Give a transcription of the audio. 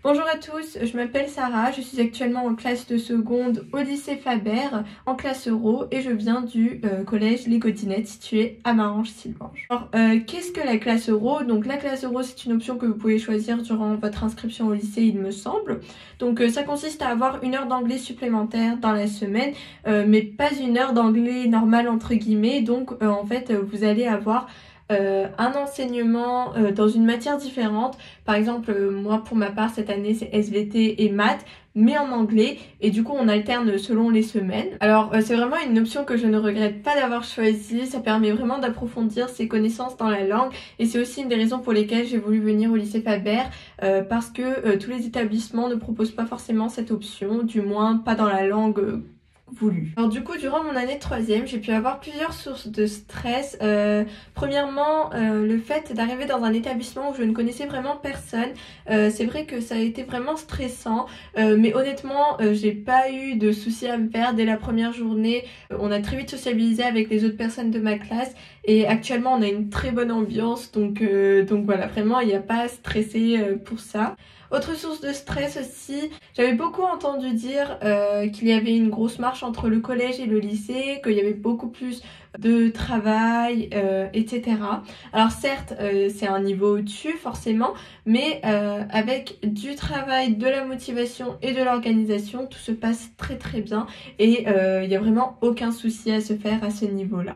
Bonjour à tous, je m'appelle Sarah, je suis actuellement en classe de seconde au lycée Faber, en classe Euro, et je viens du collège Les Cottinettes situé à Marange-Sylvange. Alors, qu'est-ce que la classe Euro? Donc la classe Euro, c'est une option que vous pouvez choisir durant votre inscription au lycée, il me semble. Donc ça consiste à avoir une heure d'anglais supplémentaire dans la semaine, mais pas une heure d'anglais normal entre guillemets. Donc en fait, vous allez avoir un enseignement dans une matière différente. Par exemple, moi pour ma part cette année c'est SVT et maths, mais en anglais, et du coup on alterne selon les semaines. Alors c'est vraiment une option que je ne regrette pas d'avoir choisie, ça permet vraiment d'approfondir ses connaissances dans la langue, et c'est aussi une des raisons pour lesquelles j'ai voulu venir au lycée Faber, parce que tous les établissements ne proposent pas forcément cette option, du moins pas dans la langue voulu. Alors du coup, durant mon année de troisième, j'ai pu avoir plusieurs sources de stress. Premièrement, le fait d'arriver dans un établissement où je ne connaissais vraiment personne. C'est vrai que ça a été vraiment stressant, mais honnêtement, j'ai pas eu de soucis à me faire dès la première journée. On a très vite sociabilisé avec les autres personnes de ma classe, et actuellement on a une très bonne ambiance, donc voilà, vraiment il n'y a pas à stresser pour ça. Autre source de stress aussi, j'avais beaucoup entendu dire qu'il y avait une grosse marche entre le collège et le lycée, qu'il y avait beaucoup plus de travail, etc. Alors certes, c'est un niveau au-dessus forcément, mais avec du travail, de la motivation et de l'organisation, tout se passe très très bien, et il n'y a vraiment aucun souci à se faire à ce niveau-là.